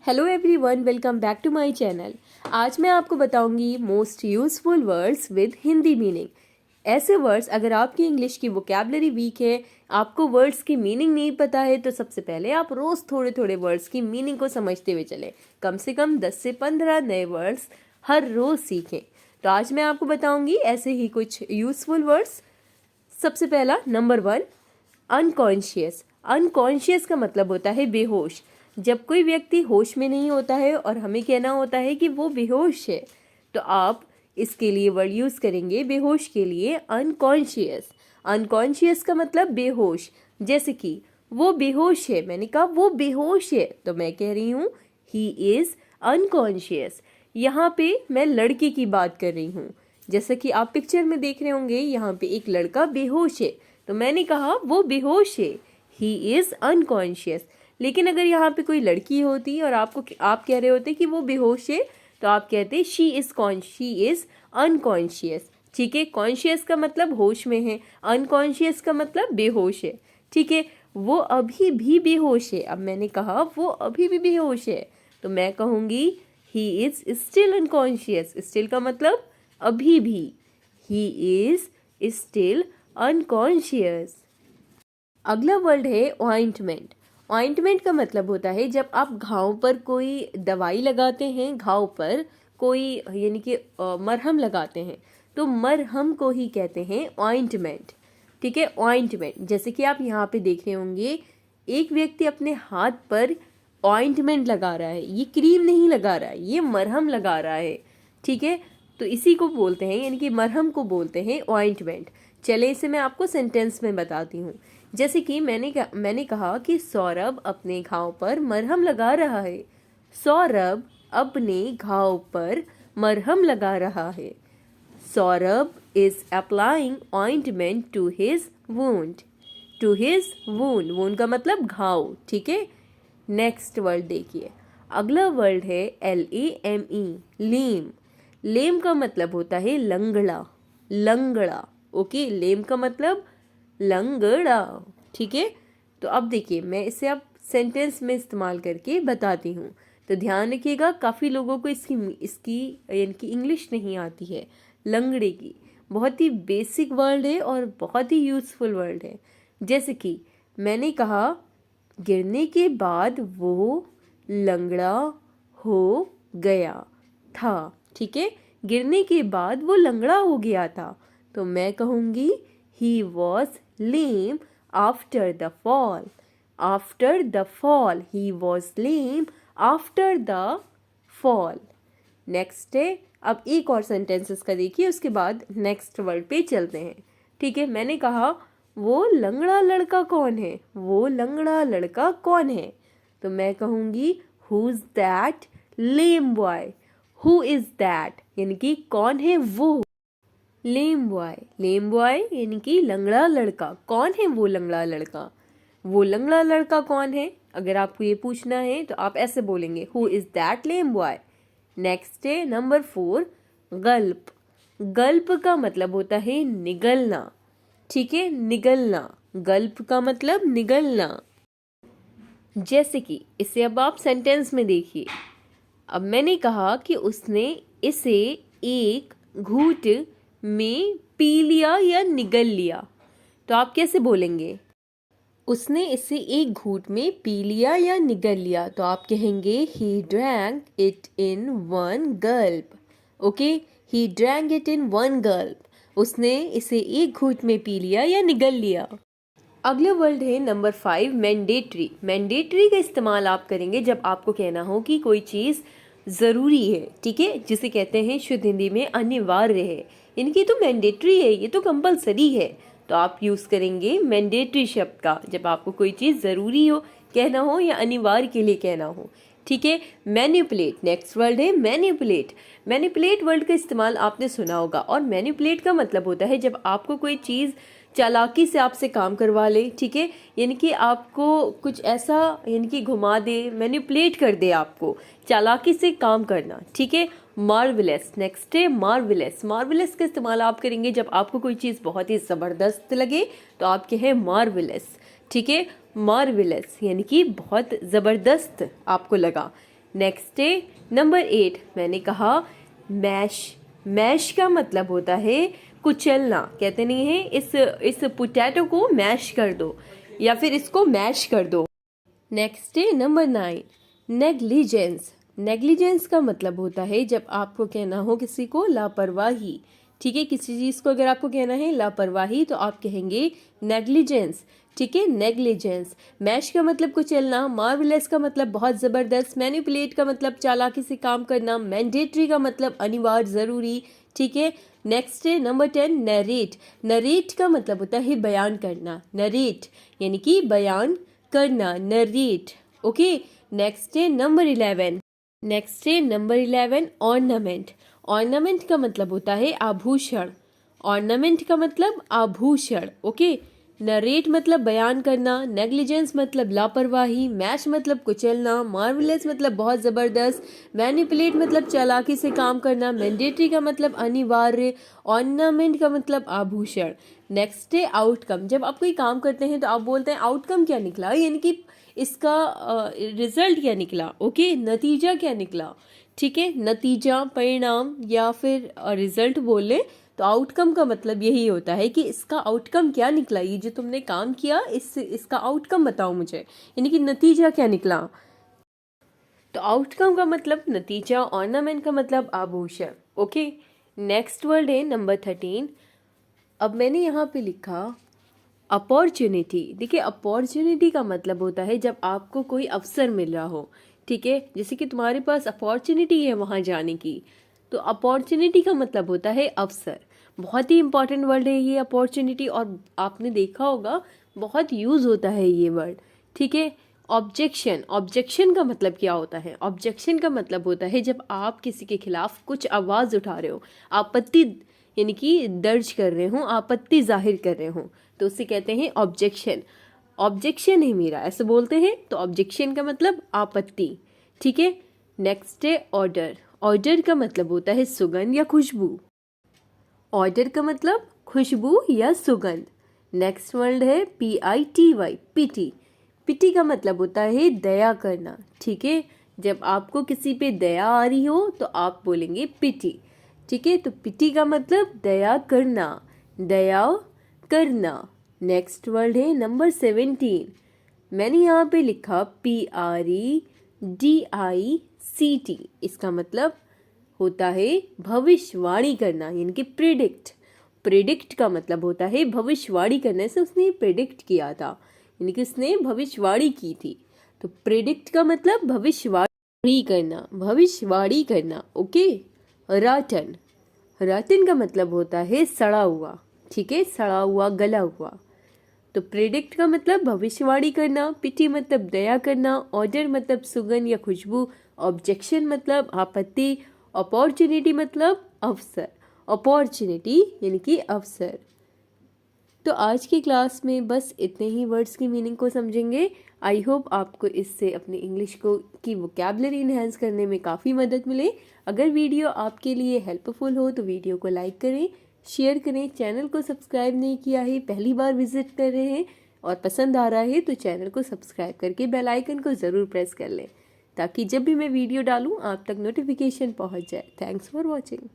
Hello everyone, welcome back to my channel. आज मैं आपको बताऊंगी most useful words with Hindi meaning. ऐसे वर्ड्स, अगर आपकी इंग्लिश की वोकैबुलरी वीक है, आपको वर्ड्स की मीनिंग नहीं पता है, तो सबसे पहले आप रोज़ थोड़े थोड़े वर्ड्स की मीनिंग को समझते हुए चलें। कम से कम 10 से 15 नए वर्ड्स हर रोज़ सीखें। तो आज मैं आपको बताऊंगी ऐसे ही कुछ यूजफुल वर्ड्स। सबसे पहला, नंबर 1, अनकॉन्शियस। अनकॉन्शियस का मतलब होता है बेहोश। जब कोई व्यक्ति होश में नहीं होता है और हमें कहना होता है कि वो बेहोश है, तो आप इसके लिए वर्ड यूज़ करेंगे बेहोश के लिए अनकॉन्शियस। अनकॉन्शियस का मतलब बेहोश। जैसे कि वो बेहोश है, मैंने कहा वो बेहोश है, तो मैं कह रही हूँ ही इज़ अनकॉन्शियस। यहाँ पे मैं लड़के की बात कर रही हूँ। जैसा कि आप पिक्चर में देख रहे होंगे, यहाँ पे एक लड़का बेहोश है, तो मैंने कहा वो बेहोश है, ही इज़ अनकॉन्शियस। लेकिन अगर यहाँ पे कोई लड़की होती और आप कह रहे होते कि वो बेहोश है, तो आप कहते शी इज़ अनकॉन्शियस। ठीक है, कॉन्शियस का मतलब होश में है, अनकॉन्शियस का मतलब बेहोश है। ठीक है, वो अभी भी बेहोश है। अब मैंने कहा वो अभी भी बेहोश है, तो मैं कहूँगी he is still unconscious. Still का मतलब अभी भी, ही इज़ स्टिल अनकॉन्शियस। अगला वर्ड है ऑइंटमेंट। ऑइंटमेंट का मतलब होता है जब आप घाव पर कोई दवाई लगाते हैं, घाव पर कोई यानी कि मरहम लगाते हैं, तो मरहम को ही कहते हैं ऑइंटमेंट। ठीक है, ऑइंटमेंट। जैसे कि आप यहाँ पे देख रहे होंगे, एक व्यक्ति अपने हाथ पर ऑइंटमेंट लगा रहा है। ये क्रीम नहीं लगा रहा है, ये मरहम लगा रहा है। ठीक है, तो इसी को बोलते हैं, यानी कि मरहम को बोलते हैं ऑइंटमेंट। चले इसे मैं आपको सेंटेंस में बताती हूँ। जैसे कि मैंने कहा कि सौरभ अपने घाव पर मरहम लगा रहा है। सौरभ अपने घाव पर मरहम लगा रहा है। Saurabh is applying ointment to his wound. To his wound, wound का मतलब घाव। ठीक है, नेक्स्ट वर्ड देखिए। अगला वर्ड है LAME, लेम। लेम का मतलब होता है लंगड़ा। लंगड़ा, ओके, लेम का मतलब लंगड़ा। ठीक है, तो अब देखिए मैं इसे अब सेंटेंस में इस्तेमाल करके बताती हूँ। तो ध्यान रखिएगा, काफ़ी लोगों को इसकी यानी कि इंग्लिश नहीं आती है। लंगड़े की बहुत ही बेसिक वर्ड है और बहुत ही यूज़फुल वर्ड है। जैसे कि मैंने कहा गिरने के बाद वो लंगड़ा हो गया था। ठीक है, गिरने के बाद वो लंगड़ा हो गया था, तो मैं कहूँगी he was lame after the fall. After the fall, he was lame after the fall. Next है, अब एक और सेंटेंसेस का देखिए, उसके बाद नेक्स्ट वर्ड पे चलते हैं। ठीक है, मैंने कहा वो लंगड़ा लड़का कौन है। वो लंगड़ा लड़का कौन है, तो मैं कहूँगी who is that lame boy. Who is that यानी कि कौन है वो। लेम बॉय, लेम बॉय यानी कि लंगड़ा लड़का। कौन है वो लंगड़ा लड़का। वो लंगड़ा लड़का कौन है, अगर आपको ये पूछना है तो आप ऐसे बोलेंगे who is that lame boy. Next है नंबर 4, गल्प। गल्प का मतलब होता है निगलना। ठीक है, निगलना। गल्प का मतलब निगलना। जैसे कि इसे अब आप सेंटेंस में देखिए। अब मैंने कहा कि उसने इसे एक घूंट में पी लिया या निगल लिया, तो आप कैसे बोलेंगे। उसने इसे एक घूंट में पी लिया या निगल लिया, तो आप कहेंगे he drank it in one gulp. Okay, he drank it in one gulp. उसने इसे एक घूंट में पी लिया या निगल लिया। अगला वर्ड है नंबर 5, मैंडेटरी। मैंडेटरी का इस्तेमाल आप करेंगे जब आपको कहना हो कि कोई चीज़ ज़रूरी है। ठीक है, जिसे कहते हैं शुद्ध हिंदी में अनिवार्य है। इनकी तो मैंडेटरी है, ये तो कंपलसरी है, तो आप यूज़ करेंगे मैंडेटरी शब्द का जब आपको कोई चीज़ ज़रूरी हो कहना हो या अनिवार्य के लिए कहना हो। ठीक है, मैनिपुलेट। नेक्स्ट वर्ड है मैनिपुलेट। मैनिपुलेट वर्ड का इस्तेमाल आपने सुना होगा, और मैनिपुलेट का मतलब होता है जब आपको कोई चीज़ चालाकी से आपसे काम करवा ले। ठीक है, यानी कि आपको कुछ ऐसा यानी कि घुमा दे, मैनिपुलेट कर दे, आपको चालाकी से काम करना। ठीक है, मार्वेलस। नेक्स्ट है मार्वेलस। मार्वेलस का इस्तेमाल आप करेंगे जब आपको कोई चीज़ बहुत ही ज़बरदस्त लगे, तो आप कहें मार्वेलस। ठीक है, मार्वेलस यानी कि बहुत ज़बरदस्त आपको लगा। नेक्स्ट है नंबर 8, मैंने कहा मैश। मैश का मतलब होता है कुचलना। कहते नहीं है इस पोटैटो को मैश कर दो या फिर इसको मैश कर दो। नेक्स्ट है नंबर 9, नेग्लिजेंस। नेग्लिजेंस का मतलब होता है जब आपको कहना हो किसी को लापरवाही। ठीक है, किसी चीज़ को अगर आपको कहना है लापरवाही तो आप कहेंगे नेग्लिजेंस। ठीक है, नेग्लिजेंस। मैश का मतलब कुचलना, मार्वलेस का मतलब बहुत ज़बरदस्त, मैनिपुलेट का मतलब चालाकी से काम करना, मैंडेटरी का मतलब अनिवार्य, ज़रूरी। ठीक है, नेक्स्ट है नंबर 10, नरेट। नरेट का मतलब होता है बयान करना। नरेट यानी कि बयान करना, नरेट। ओके, नेक्स्ट है नंबर 11। नेक्स्ट है नंबर 11, ऑर्नामेंट। ऑर्नामेंट का मतलब होता है आभूषण। ऑर्नामेंट का मतलब आभूषण। ओके, नरेट मतलब बयान करना, नेग्लिजेंस मतलब लापरवाही, मैश मतलब कुचलना, मार्वलेस मतलब बहुत ज़बरदस्त, मैनिपुलेट मतलब चालाकी से काम करना, मैंडेटरी का मतलब अनिवार्य, ऑर्नामेंट का मतलब आभूषण। नेक्स्ट है आउटकम। जब आप कोई काम करते हैं तो आप बोलते हैं आउटकम क्या निकला, यानी कि इसका रिजल्ट क्या निकला। ओके, नतीजा क्या निकला। ठीक है, नतीजा, परिणाम या फिर रिजल्ट बोले तो आउटकम का मतलब यही होता है कि इसका आउटकम क्या निकला, ये जो तुमने काम किया इसका आउटकम बताओ मुझे, यानी कि नतीजा क्या निकला। तो आउटकम का मतलब नतीजा, ऑर्नामेंट का मतलब आभूषण। ओके, नेक्स्ट वर्ड है नंबर 13। अब मैंने यहाँ पे लिखा अपॉर्चुनिटी। देखिए, अपॉर्चुनिटी का मतलब होता है जब आपको कोई अवसर मिल रहा हो। ठीक है, जैसे कि तुम्हारे पास अपॉर्चुनिटी है वहाँ जाने की, तो अपॉर्चुनिटी का मतलब होता है अवसर। बहुत ही इंपॉर्टेंट वर्ड है ये अपॉर्चुनिटी, और आपने देखा होगा बहुत यूज़ होता है ये वर्ड। ठीक है, ऑब्जेक्शन। ऑब्जेक्शन का मतलब क्या होता है? ऑब्जेक्शन का मतलब होता है जब आप किसी के खिलाफ कुछ आवाज़ उठा रहे हो, आपत्ति यानी कि दर्ज कर रहे हो, आपत्ति जाहिर कर रहे हो, तो उसे कहते हैं ऑब्जेक्शन। ऑब्जेक्शन है मेरा, ऐसे बोलते हैं, तो ऑब्जेक्शन का मतलब आपत्ति। ठीक है, नेक्स्ट है ऑर्डर। ऑर्डर का मतलब होता है सुगंध या खुशबू। ऑर्डर का मतलब खुशबू या सुगंध। नेक्स्ट वर्ड है PITY, पिटी। पिटी का मतलब होता है दया करना। ठीक है, जब आपको किसी पे दया आ रही हो तो आप बोलेंगे पिटी। ठीक है, तो पिटी का मतलब दया करना, दया करना। नेक्स्ट वर्ड है नंबर 17। मैंने यहाँ पे लिखा PREDICT। इसका मतलब होता है भविष्यवाणी करना, यानी कि प्रिडिक्ट। प्रिडिक्ट का मतलब होता है भविष्यवाणी करने से उसने प्रिडिक्ट किया था, यानी कि उसने भविष्यवाणी की थी। तो प्रिडिक्ट का मतलब भविष्यवाणी करना, भविष्यवाणी करना। ओके, राटन। राटन का मतलब होता है सड़ा हुआ। ठीक है, सड़ा हुआ, गला हुआ। तो प्रिडिक्ट का मतलब भविष्यवाणी करना, पिटी मतलब दया करना, ऑर्डर मतलब सुगंध या खुशबू, ऑब्जेक्शन मतलब आपत्ति, अपॉर्चुनिटी मतलब अवसर। अपॉर्चुनिटी यानी कि अवसर। तो आज की क्लास में बस इतने ही वर्ड्स की मीनिंग को समझेंगे। आई होप आपको इससे अपनी इंग्लिश को की वोकैबुलरी इन्हेंस करने में काफ़ी मदद मिले। अगर वीडियो आपके लिए हेल्पफुल हो तो वीडियो को लाइक करें, शेयर करें। चैनल को सब्सक्राइब नहीं किया है, पहली बार विजिट कर रहे हैं और पसंद आ रहा है तो चैनल को सब्सक्राइब करके बेल आइकन को ज़रूर प्रेस कर लें, ताकि जब भी मैं वीडियो डालूँ आप तक नोटिफिकेशन पहुँच जाए। Thanks for watching.